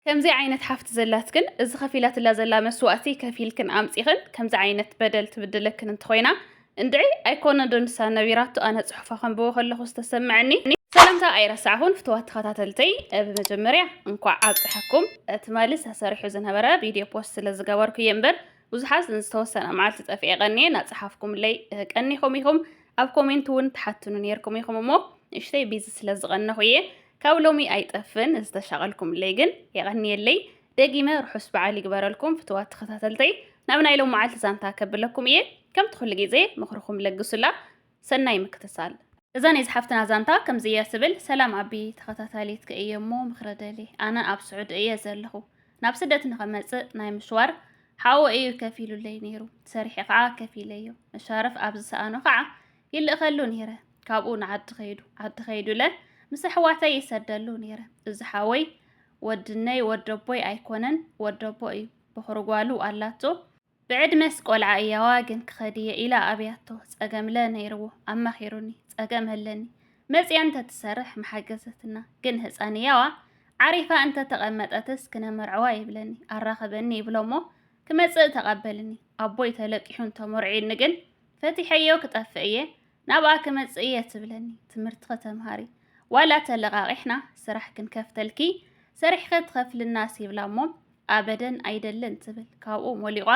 ከምዚ ዓይነት ሓፍቲ ዘላትክን እዚ ከፊላት ላ ዘላ መስዋእቲ ከፊልክን ኣምፂኽን ከምዚ ዓይነት በደል ትብድለክን እንተኾይና እንድዒ ኣይኮነ ዶ ንሳ ነቢራቱ ኣነ ጽሑፋ ከንብቦ ከለኹ ዝተሰምዐኒ ሰላምታ ኣይረሳዕኹን ፍትዋት ተኸታተልተይ ብመጀመርያ እንኳዕ ኣብፅሐኩም ትማልስ ተሰሪሑ ዝነበረ ቪድዮ ፖስት ስለ ዝገበርኩ እየ እምበር ብዙሓት ዝተወሰነ መዓልቲ ጠፊአ ቀኒየ ናፅሓፍኩም ለይ ቀኒኹም ኢኹም ኣብ ኮሜንት እውን ተሓትኑ ነርኩም ኢኹም እሞ ንእሽተይ ቢዚ ስለ ዝቐነኹ እየ ካብ ሎሚ ኣይጠፍን ዝተሻቐልኩም ለይ ግን የቐኒየለይ ደጊመ ርሑስ በዓል ይግበረልኩም ፍትዋት ተኸታተልተይ ናብ ናይ ሎም መዓልቲ ዛንታ ከብለኩም እየ ከምቲ ኩሉ ግዜ ምኽርኩም ለግሱላ ሰናይ ምክትሳል እዛ ናይ ዝሓፍትና ዛንታ ከምዚ እያ ስብል ሰላም ኣቢ ተኸታታሊት ከእየ እሞ ምኽረደሊ ኣነ ኣብ ስዑድ እየ ዘለኹ ናብ ስደት ንኸመፅእ ናይ ምሽዋር ሓወ እዩ ከፊሉለይ ነይሩ ሰሪሐ ከዓ ከፊለዮ መሻርፍ ኣብ ዝሰኣኖ ከዓ ይልእኸሉ ነይረ ካብኡ ንዓዲ ኸይዱ ለ ምስ ኣሕዋተይ ይሰደሉ ነይረ እዚ ሓወይ ወድነይ ወደቦይ ኣይኮነን ወደቦ እዩ ብኽርጓሉ ኣላቶ ብዕድመስ ቆልዓ እያዋ ግን ክኸድየ ኢላ ኣብያቶ ፀገምለ ነይርዎ ኣማኺሩኒ ፀገም ኣለኒ መፅያ እንተትሰርሕ መሓገዘትና ግን ህፃን እያዋ ዓሪፋ እንተተቐመጠትስ ክነመርዕዋ ይብለኒ ኣራኸበኒ ይብሎ እሞ ክመፅእ ተቐበልኒ ኣቦይ ተለቂሑ እንተመርዒኒ ግን ፈቲሐዮ ክጠፍእ እየ ናብኣ ክመፅእ እየ ትብለኒ ትምህርቲ ከተምሃሪ ዋላ ተለቃቂሕና ስራሕ ክንከፍተልኪ ሰሪሕከ ትኸፍልናስ ይብላ እሞ ኣበደን ኣይደልን ትብል ካብኡ ሞሊቋ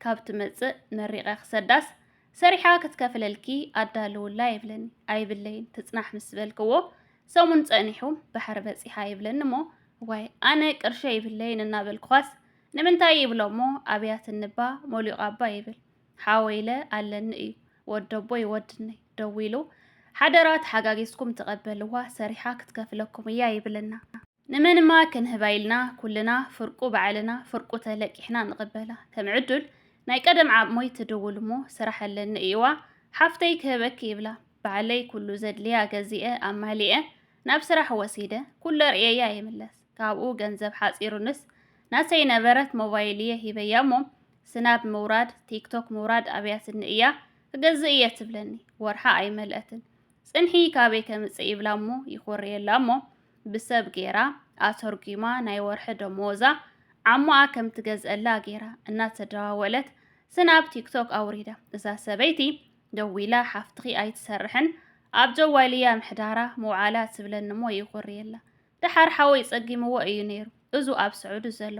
ካብ ትመፅእ መሪቐ ክሰዳስ ሰሪሓ ክትከፍለልኪ ኣዳልውላ ይብለኒ ኣይብለይን ትጽናሕ ምስ በልክዎ ሰሙን ፀኒሑ ባሕር በፂሓ ይብለኒ እሞ ዋይ ኣነ ቅርሸ ይብለይን እናበልክኳስ ንምንታይ ይብሎ እሞ ኣብያት እንባ ሞሊቑ ኣባ ይብል ሓወይለ ኣለኒ እዩ ወደቦይ ወድነይ ደው ኢሉ ሓደራት ሓጋጊዝኩም ተቐበልዋ ሰሪሓ ክትከፍለኩም እያ ይብለና ንመንማ ክንህባይልና ኩልና ፍርቁ ባዕልና ፍርቁ ተለቂሕና ንቕበላ ከም ዕዱል ናይ ቀደም ዓሞይ ትድውል እሞ ስራሕ ኣለኒ እዩዋ ሓፍተይ ክህበኪ ይብላ ባዕለይ ኩሉ ዘድልያ ገዚአ ኣማሊአ ናብ ስራሕ ወሲደ ኩሉ ርእየያ ይምለስ ካብኡ ገንዘብ ሓፂሩንስ ናሰይ ነበረት ሞባይል እየ ሂበያ እሞ ስናብ ምውራድ ቲክቶክ ምውራድ ኣብያትኒ እያ ክገዝእ እየ ትብለኒ ወርሓ ኣይመልአትን ፅንሒ ካበይ ከምፅእ ይብላ እሞ ይኮርየላ እሞ ብሰብ ጌራ ኣተርጊማ ናይ ወርሒ ደሞዛ ዓሞኣ ከም ትገዝአላ ጌራ እናተደዋወለት ስናብ ቲክቶክ ኣውሪዳ እዛ ሰበይቲ ደው ኢላ ሓፍትኺ ኣይትሰርሕን ኣብ ጀዋልያ ምሕዳራ መውዓላ ትብለኒ እሞ ይኮርየላ ድሓር ሓወይ ፀጊምዎ እዩ ነይሩ እዙ ኣብ ስዑዱ ዘሎ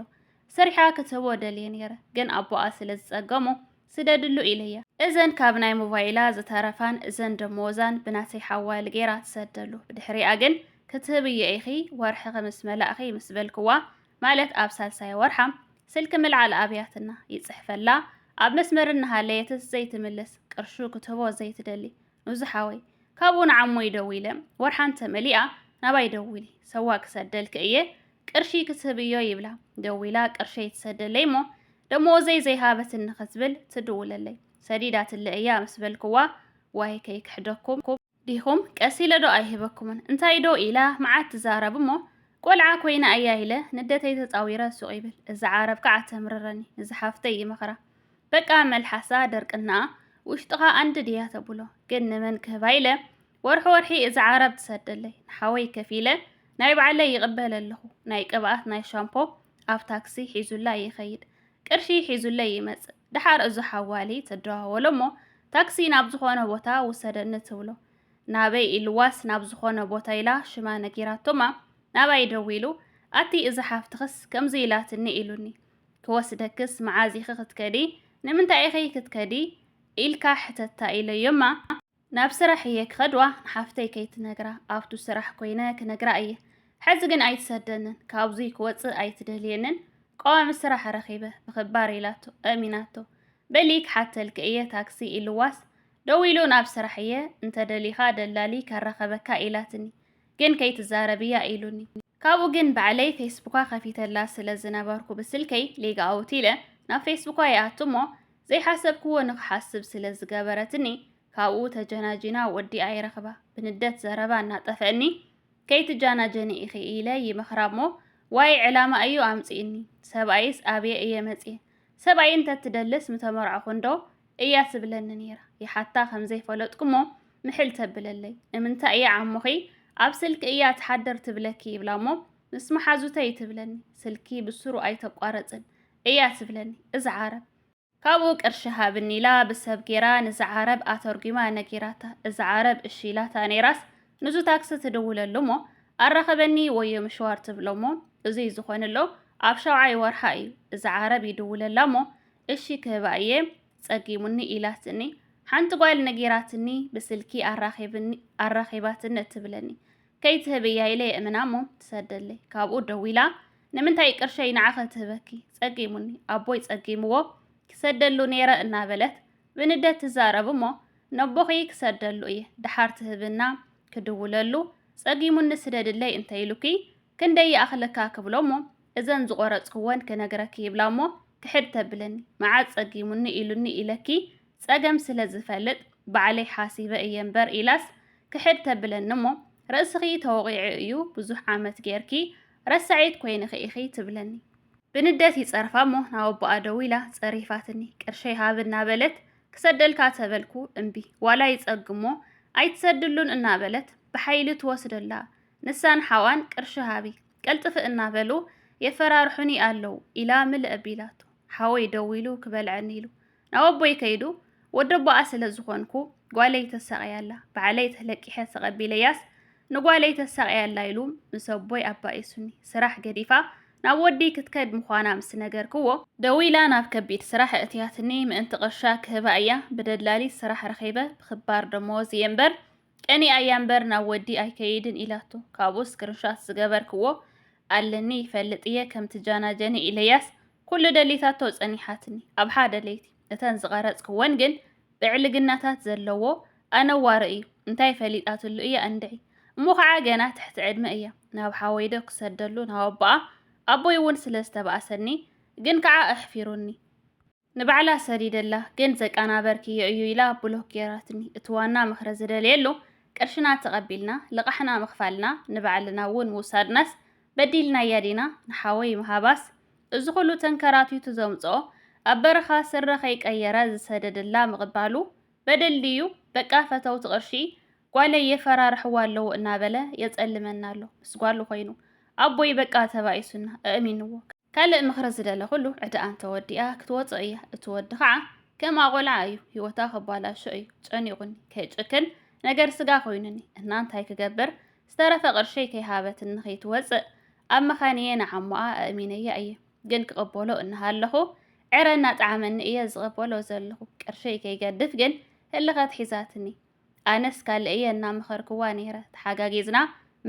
ሰሪሓ ክትህቦ ደልየ ነይረ ግን ኣቦኣ ስለ ዝፀገሙ ስደድሉ ኢለያ እዘን ካብ ናይ ሞባይላ ዝተረፋን እዘን ደሞዛን ብናተይ ሓዋል ጌራ ትሰደሉ ብድሕሪኣ ግን ክትህብየ ኢኺ ወርሒ ምስ መላእኺ ምስ በልክዋ ማለት ኣብ ሳልሳይ ወርሓ ስልኪ ምልዓል ኣብያትና ይፅሕፈላ ኣብ መስመር እናሃለየትስ ዘይትምልስ ቅርሹ ክትህቦ ዘይትደሊ ንዙ ሓወይ ካብኡ ንዓሞይ ደው ኢለ ወርሓን ተመሊኣ ናባይ ደው ኢሊ ሰዋ ክሰደልክ እየ ቅርሺ ክትህብዮ ይብላ ደው ኢላ ቅርሸይ ትሰደለይ እሞ ደሞዘይ ዘይሃበትን ክትብል ትድውለለይ ሰዲዳትለ እያ ምስ በልክዋ ዋይ ከይክሕደኩም ዲኹም ቀሲለ ዶ ኣይሂበኩምን እንታይ ዶ ኢላ መዓት ትዛረብ እሞ ቆልዓ ኮይና እያ ኢለ ንደተይ ተፃዊረ ሱቕ ይብል እዚ ዓረብ ከዓ ተምርረኒ እዚ ሓፍተይ ይመኽራ በቃ መልሓሳ ደርቅና ውሽጥኻ አንድ ድያ ተብሎ ግን ንመን ክህባ ኢለ ወርሒ እዚ ዓረብ ትሰደለይ ንሓወይ ከፊለ ናይ ባዕለይ ይቕበል ኣለኹ ናይ ቅብኣት ናይ ሻምፖ ኣብ ታክሲ ሒዙላ ይኸይድ ቅርሺ ሒዙለይ ይመፅእ ድሓር እዚ ሓዋሊ ተደዋወሎ እሞ ታክሲ ናብ ዝኾነ ቦታ ውሰደኒ ትብሎ ናበይ ኢልዋስ ናብ ዝኾነ ቦታ ኢላ ሽማ ነጊራቶማ ናባይ ደው ኢሉ ኣቲ እዚ ሓፍትኽስ ከምዚ ኢላትኒ ኢሉኒ ክወስደክስ መዓዚኺ ክትከዲ ንምንታይ ኢኺ ክትከዲ ኢልካ ሕተታ ኢለዮማ ናብ ስራሕ እየ ክኸድዋ ንሓፍተይ ከይትነግራ ኣብቱ ስራሕ ኮይነ ክነግራ እየ ሕዚ ግን ኣይትሰደንን ካብዙይ ክወፅእ ኣይትደልየንን ቀዋሚ ስራሕ ረኺበ ብኽባር ኢላቶ ኣሚናቶ በሊ ክሓተልክ እየ ታክሲ ኢልዋስ ደው ኢሉ ናብ ስራሕ እየ እንተደሊኻ ደላሊ ከረኸበካ ኢላትኒ ግን ከይትዛረብያ ኢሉኒ ካብኡ ግን ባዕለይ ፌስቡካ ከፊተላ ስለ ዝነበርኩ ብስልከይ ሊጋ ኣውት ኢለ ናብ ፌስቡካ ይኣቱ እሞ ዘይሓሰብክዎ ንክሓስብ ስለ ዝገበረትኒ ካብኡ ተጀናጂና ወዲ ኣይረኽባ ብንደት ዘረባ እናጠፈአኒ ከይትጃናጀኒ ኢኺ ኢለ ይመኽራ እሞ ዋይ ዕላማ እዩ ኣምፂእኒ ሰብኣይስ ኣብየ እየ መፅየ ሰብኣይ እንተትደልስ ምተመርዖ ዶ እያ ትብለኒ ነይራ ይሓታ ከምዘይፈለጥኩ እሞ ምሕል ተብለለይ ንምንታይ እየ ዓሙኺ ኣብ ስልክ እያ ትሓደር ትብለኪ ይብላ እሞ ምስ መሓዙተይ ትብለኒ ስልኪ ብስሩ ኣይተቋረፅን እያ ትብለኒ እዚ ዓረብ ካብኡ ቅርሺ ሃብኒ ኢላ ብሰብ ጌራ ነዚ ዓረብ ኣተርጊማ ነጊራታ እዚ ዓረብ እሺ ኢላታ ነይራስ ንዙ ታክሲ ትድውለሉ እሞ ኣራኸበኒ ወዮ ምሽዋር ትብሎ እሞ እዙይ ዝኾነሎ ኣብ 7ይ ወርሓ እዩ እዚ ዓረብ ይድውለላ እሞ እሺ ክህባ እየ ፀጊሙኒ ኢላትኒ ሓንቲ ጓል ነጊራትኒ ብስልኪ ኣራኺባትኒ ትብለኒ ከይትህብያ ኢለ የእምና እሞ ትሰደለይ ካብኡ ደው ኢላ ንምንታይ ቅርሸይ ንዓኸ ትህበኪ ፀጊሙኒ ኣቦይ ፀጊምዎ ክሰደሉ ነይረ እናበለት ብንደት ትዛረብ እሞ ነቦኺ ክሰደሉ እየ ድሓር ትህብና ክድውለሉ ፀጊሙኒ ስደድለይ እንተይሉኪ ክንደይ ኣኽለካ ክብሎ እሞ እዘን ዝቆረፅክወን ክነግረኪ ይብላ እሞ ክሕድ ተብለኒ መዓዝ ፀጊሙኒ ኢሉኒ ኢለኪ ፀገም ስለ ዝፈልጥ ባዕለይ ሓሲበ እየ እምበር ኢላስ ክሕድ ተብለኒ እሞ ርእስኺ ተወቂዑ እዩ ብዙሕ ዓመት ጌርኪ ረሳዒት ኮይንኺ ኢኺ ትብለኒ ብንደት ይፀርፋ እሞ ናብ ኣቦኣ ደው ኢላ ፀሪፋትኒ ቅርሸይ ሃብ እናበለት ክሰደልካ ተበልኩ እምቢ ዋላ ይፀግሞ ኣይትሰድሉን እናበለት ብሓይሊ ትወስደላ ንሳን ሓዋን ቅርሺ ሃቢ ቀልጥፍ እናበሉ የፈራርሑኒ ኣለው ኢላ ምልእ ኣቢላቱ ሓወይ ደው ኢሉ ክበልዐኒ ኢሉ ናብ ኣቦይ ከይዱ ወደ ኣቦኣ ስለ ዝኾንኩ ጓለይ ተሰቀያላ ባዕለይ ተለቂሐ ተቐቢለያስ ንጓለይ ተሰቀያላ ኢሉ ምስ ኣቦይ ኣባኢሱኒ ስራሕ ገዲፋ ናብ ወዲ ክትከድ ምዃና ምስ ነገርክዎ ደው ኢላ ናብ ከቢድ ስራሕ እትያትኒ ምእንቲ ቅርሻ ክህባ እያ ብደላሊ ስራሕ ረኺበ ብክባር ደመወዝ እየ እምበር ቀኒ እያ እምበር ናብ ወዲ ኣይከይድን ኢላቶ ካብኡ ስክሪንሻት ዝገበርክዎ ኣለኒ ይፈልጥ እየ ከምቲ ጃናጀኒ ኢለያስ ኩሉ ደሊታቶ ፀኒሓትኒ ኣብ ሓደ ለይቲ እተን ዝቀረፅክወን ግን ብዕልግናታት ዘለዎ ኣነዋሪ እዩ እንታይ ፈሊጣትሉ እያ እንድዒ እሞ ከዓ ገና ትሕቲ ዕድመ እያ ናብ ሓወይደ ክሰደሉ ናብ ኣቦኣ ኣቦይ እውን ስለ ዝተባእሰኒ ግን ከዓ ኣሕፊሩኒ ንባዕላ ሰዲደላ ግን ዘቀናበርክዮ እዩ ኢላ ብሎክ ጌራትኒ እቲ ዋና ምክረ ዝደልየሉ ቅርሽና ተቐቢልና ልቃሕና ምኽፋልና ንባዕልና እውን ምውሳድናስ በዲልና ያዲና ንሓወይ ምሃባስ እዚ ኩሉ ተንከራቲቱ ዘምፅኦ ኣብ በረኻ ስረ ከይቀየረ ዝሰደድላ ምቕባሉ በደልድዩ በቃ ፈተውቲ ቅርሺ ጓለይ የፈራርሕዋ ኣለዉ እናበለ የፀልመና ኣሎ ምስ ጓሉ ኮይኑ ኣቦይ በቃ ተባኢሱና ኣእሚንዎ ካልእ ምክረ ዝደለ ኩሉ ዕዳኣን ተወዲኣ ክትወፅእ እያ እቲ ወዲ ከዓ ከም ኣቆልዓ እዩ ሂወታ ክባላሾ እዩ ጨኒቁኒ ከይጭክን ነገር ስጋ ኮይኑኒ እና እንታይ ክገብር ዝተረፈ ቅርሸይ ከይሃበትኒ ከይትወፅእ ኣብ መኻንየ ንዓሞኣ ኣእሚነያ እየ ግን ክቕበሎ እናሃለኹ ዕረ እናጣዕመኒ እየ ዝቕበሎ ዘለኹ ቅርሸይ ከይገድፍ ግን ህልኸት ሒዛትኒ ኣነስ ካልእ እየ እናምኸርክዋ ነይረ ተሓጋጊዝና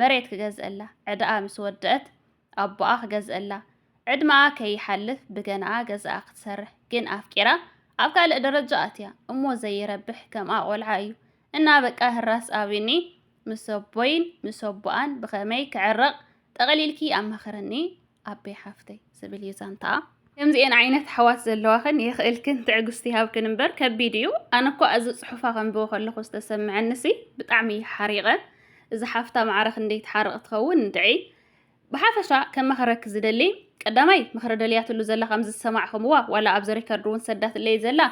መሬት ክገዝአላ ዕዳኣ ምስ ወድአት ኣቦኣ ክገዝአላ ዕድማኣ ከይሓልፍ ብገናኣ ገዛኣ ክትሰርሕ ግን ኣፍቂራ ኣብ ካልእ ደረጃ ኣትያ እሞ ዘይረብሕ ከምኣ ቆልዓ እዩ እና በቃ ህራስ ኣቢኒ ምስ ኣቦይን ምስ ኣቦኣን ብኸመይ ክዕረቕ ጠቐሊልኪ ኣማኽረኒ ኣበይ ሓፍተይ ዝብል እዩ ዛንታኣ ከምዚአን ዓይነት ሓዋት ዘለዋኽን የኽእልክን ትዕግስቲ ሃብክን እምበር ከቢድ እዩ ኣነ እኳ እዚ ፅሑፋ ከንብቦ ከለኹ ዝተሰምዐንሲ ብጣዕሚ ሓሪቐ እዚ ሓፍታ ማዕረኽ እንዴት ሓርቕ ትኸውን እንድዒ ብሓፈሻ ከመኸረክ ዝደሊ ቀዳማይ ምኽረ ደልያትሉ ዘላ ከም ዝሰማዕኹምዋ ዋላ ኣብ ዘሪከርድ እውን ሰዳትለይ ዘላ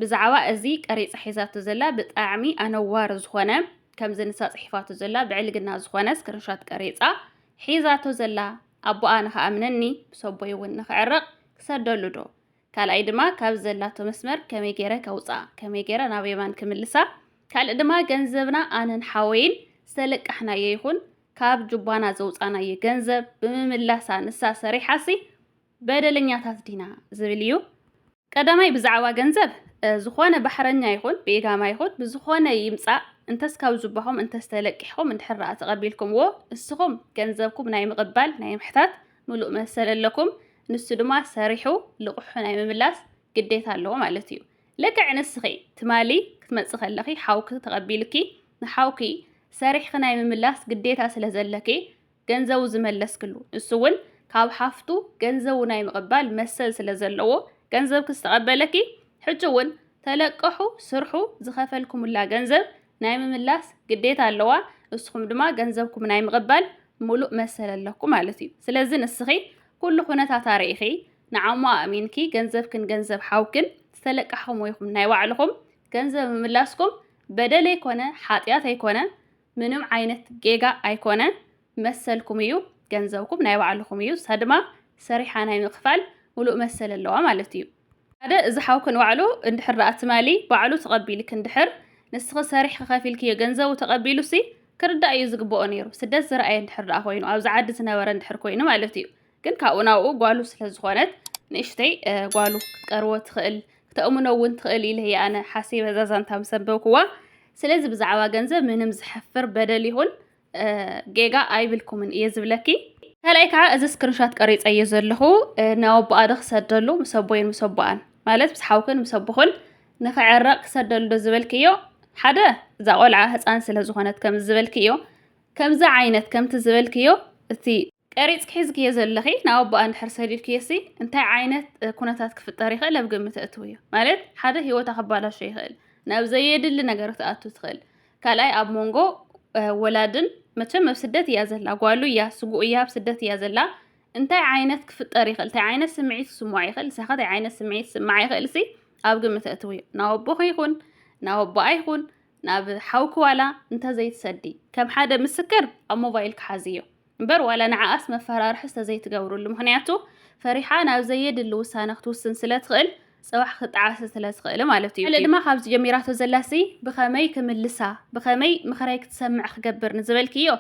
ብዛዕባ እዚ ቀሪፃ ሒዛቱ ዘላ ብጣዕሚ ኣነዋር ዝኾነ ከምዚ ንሳ ፅሒፋቱ ዘላ ብዕልግና ዝኾነ ስክሪንሻት ቀሪፃ ሒዛቶ ዘላ ኣቦኣ ንኸኣምነኒ ብሰቦይ እውን ንኽዕረቕ ክሰደሉ ዶ ካልኣይ ድማ ካብ ዘላቶ መስመር ከመይ ገይረ ከውፃእ ከመይ ገይረ ናብ የማን ክምልሳ ካልእ ድማ ገንዘብና ኣነን ሓወይን ዝተለቃሕናዮ ይኹን ካብ ጁባና ዘውፃናዮ ገንዘብ ብምምላሳ ንሳ ሰሪሓሲ በደለኛታት ዲና ዝብል እዩ ቀዳማይ ብዛዕባ ገንዘብ ዝኾነ ባሕረኛ ይኹን ብኢጋማ ይኹን ብዝኾነ ይምፃእ እንተስ ካብ ጁባኹም እንተስ ተለቂሕኩም እንድሕር ኣ ተቐቢልኩምዎ እስኹም ገንዘብኩም ናይ ምቕባል ናይ ምሕታት ሙሉእ መሰል ኣለኩም ንሱ ድማ ሰሪሑ ልቑሑ ናይ ምምላስ ግዴታ ኣለዎ ማለት እዩ ልክዕ ንስኺ ትማሊ ክትመፅእ ከለኺ ሓውኪ ተቐቢልኪ ንሓውኪ ሰሪሕኺ ናይ ምምላስ ግዴታ ስለ ዘለኪ ገንዘቡ ዝመለስክሉ ንሱ እውን ካብ ሓፍቱ ገንዘቡ ናይ ምቕባል መሰል ስለ ዘለዎ ገንዘብኪ ዝተቐበለኪ ሕጂ እውን ተለቀሑ ስርሑ ዝኸፈልኩምላ ገንዘብ ናይ ምምላስ ግዴታ ኣለዋ ንስኹም ድማ ገንዘብኩም ናይ ምቕባል ሙሉእ መሰል ኣለኩም ማለት እዩ ስለዚ ንስኺ ኩሉ ኩነታት ኣርኢኺ ንዓሞ ኣእሚንኪ ገንዘብክን ገንዘብ ሓውክን ዝተለቃሕኩም ወይኹም ናይ ባዕልኹም ገንዘብ ምምላስኩም በደል ኣይኮነ ሓጢያት ኣይኮነ ምንም ዓይነት ጌጋ ኣይኮነ መሰልኩም እዩ ገንዘብኩም ናይ ባዕልኩም እዩ ሳድማ ሰሪሓ ናይ ምክፋል ሙሉእ መሰል ኣለዋ ማለት እዩ ሓደ እዚ ሓውክን ባዕሉ እንድሕር ኣትማሊ ባዕሉ ተቐቢልክ እንድሕር ንስኺ ሰሪሕ ከፊልክዮ ገንዘቡ ተቐቢሉ ሲ ክርዳእ እዩ ዝግብኦ ነይሩ ስደት ዝረኣየ እንድሕር ደኣ ኮይኑ ኣብዚ ዓዲ ዝነበረ እንድሕር ኮይኑ ማለት እዩ ግን ካብኡ ናብኡ ጓሉ ስለ ዝኾነት ንእሽተይ ጓሉ ክትቀርቦ ትኽእል ክትእምኖ እውን ትኽእል ኢለ እየ ኣነ ሓሲበ ዛዛንታ ምስ ኣንበብክዋ ስለዚ ብዛዕባ ገንዘብ ምንም ዝሕፍር በደል ይኹን ጌጋ ኣይብልኩምን እየ ዝብለኪ ካልኣይ ከዓ እዚ ስክሪንሾት ቀሪፀዮ ዘለኹ ናወቦኣ ዶ ክሰደሉ ምስ ኣቦይን ምስ ኣቦኣን ማለት ምስ ሓውክን ምስ ኣቦኹን ንኽዕረቕ ክሰደሉ ዶ ዝበልክዮ ሓደ እዛ ቆልዓ ህፃን ስለ ዝኾነት ከምዚ ዝበልክዮ ከምዚ ዓይነት ከምቲ ዝበልክዮ እቲ ቀሪፅክ ሒዝክዮ ዘለኺ ናብ ኣቦኣ እንድሕር ሰዲድክዮሲ እንታይ ዓይነት ኩነታት ክፍጠር ይኽእል ኣብ ግምት እትው እዩ ማለት ሓደ ሂወታ ክባላሾ ይኽእል ናብ ዘየድሊ ነገር ክትኣቱ ትኽእል ካልኣይ ኣብ መንጎ ወላድን መቸም ኣብ ስደት እያ ዘላ ጓሉ እያ ስጉኡ እያ ኣብ ስደት እያ ዘላ እንታይ ዓይነት ክፍጠር ይኽእል እንታይ ዓይነት ስምዒት ክስምዖ ይኽእል ንሳኻ እንታይ ዓይነት ስምዒት ስማዕ ይኽእል ሲ ኣብ ግምት እትው እዩ ናብ ኣቦኹ ይኹን ናብ ኣቦኣ ይኹን ናብ ሓውክ ዋላ እንተዘይትሰዲ ከም ሓደ ምስክር ኣብ ሞባይል ክሓዝዮ እምበር ዋላ ንዓኣስ መፈራርሒ ዝተዘይትገብሩሉ ምክንያቱ ፈሪሓ ናብ ዘየድሊ ውሳነ ክትውስን ስለ ትኽእል ፅባሕ ክትዓስ ስለ ትኽእል ማለት እዩ ድማ ካብዚ ጀሚራቶ ዘላሲ ብኸመይ ክምልሳ ብኸመይ ምኽራይ ክትሰምዕ ክገብር ንዝበልክዮ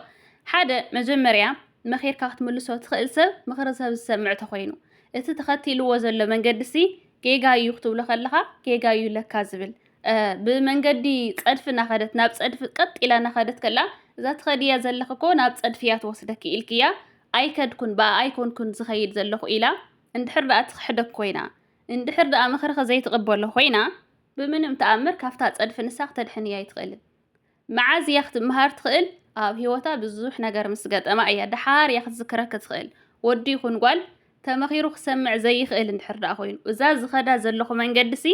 ሓደ መጀመርያ መኺርካ ክትምልሶ ትኽእል ሰብ ምኽሪ ሰብ ዝሰምዕ ተኾይኑ እቲ ተኸቲልዎ ዘሎ መንገዲሲ ጌጋ እዩ ክትብሎ ከለኻ ጌጋ እዩ ለካ ዝብል ብመንገዲ ፀድፊ እናኸደት ናብ ፀድፊ ቀጥ ኢላ እናኸደት ከላ እዛ ትኸድያ ዘለኽ እኮ ናብ ፀድፍያ ትወስደኪ ኢልክያ ኣይከድኩን ኣይኮንኩን ዝኸይድ ዘለኹ ኢላ እንድሕር ደኣ ትኽሕደክ ኮይና እንድሕር ደኣ ምኽርኸ ዘይትቕበሎ ኮይና ብምንም ተኣምር ካብታ ፀድፊ ንሳ ክተድሕንያ ኣይትኽእልን መዓዝ እያ ክትመሃር ትኽእል ኣብ ሂወታ ብዙሕ ነገር ምስ ገጠማ እያ ድሓር እያ ክትዝክረክ ትኽእል ወዲ ይኹን ጓል ተመኺሩ ክሰምዕ ዘይኽእል እንድሕር ደኣ ኮይኑ እዛ ዝኸዳ ዘለኹ መንገዲሲ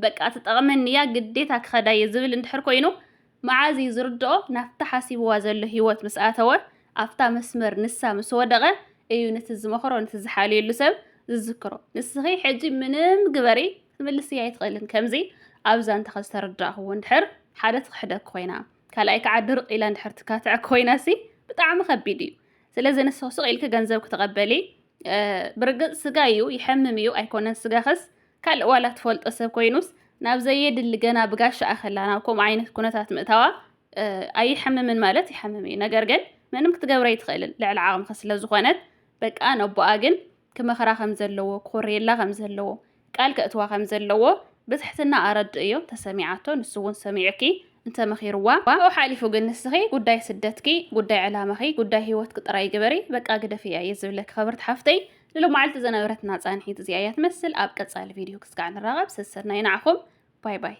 በቃ ትጠቕመንያ ግዴታ ክኸዳ እየ ዝብል እንድሕር ኮይኑ መዓዝ እዩ ዝርድኦ ናፍታ ሓሲብዋ ዘሎ ሂወት ምስ ኣተወ ኣፍታ መስመር ንሳ ምስ ወደቐ እዩ ነቲ ዝመኽሮ ነቲ ዝሓልየሉ ሰብ ዝዝክሮ ንስኺ ሕጂ ምንም ግበሪ ክትምልስያ ኣይትኽእልን ከምዚ ኣብዛ እንተኸ ዝተረዳእኽዎ እንድሕር ሓደ ትኽሕደክ ኮይና ካልኣይ ከዓ ድርቕ ኢላ እንድሕር ትካትዕክ ኮይናሲ ብጣዕሚ ከቢድ እዩ ስለዚ ንስኺ ስቕ ኢልክ ገንዘብ ክትቐበሊ ብርግፅ ስጋ እዩ ይሐምም እዩ ኣይኮነን ስጋኸስ ካልእ ዋላ ትፈልጦ ሰብ ኮይኑስ ናብ ዘየድሊ ገና ብጋሻ ኣኸላ ናብ ከምኡ ዓይነት ኩነታት ምእታዋ ኣይሕምምን ማለት ይሕምም እዩ ነገር ግን ምንም ክትገብረ ኣይትኽእልን ልዕሊ ዓቕምከ ስለ ዝኾነት በቃ ነቦኣ ግን ክመኽራ ከም ዘለዎ ክኾርየላ ከም ዘለዎ ቃል ከእትዋ ከም ዘለዎ ብትሕትና ኣረድ እዮ ተሰሚዓቶ ንሱ እውን ሰሚዕኪ እንተመኺርዋ ኣብኡ ሓሊፉ ግን ንስኺ ጉዳይ ስደትኪ ጉዳይ ዕላማኺ ጉዳይ ሂወትኪ ጥራይ ግበሪ በቃ ግደፍያ እየ ዝብለክ ኸበርቲ ሓፍተይ ንሎማዓልቲ ዝነበረትና ፃንሒት እዚኣ እያ ትመስል ኣብ ቀፃሊ ቪድዮ ክስካዕ ንራኸብ ሰሰድና ይንዓኹም ባይ ባይ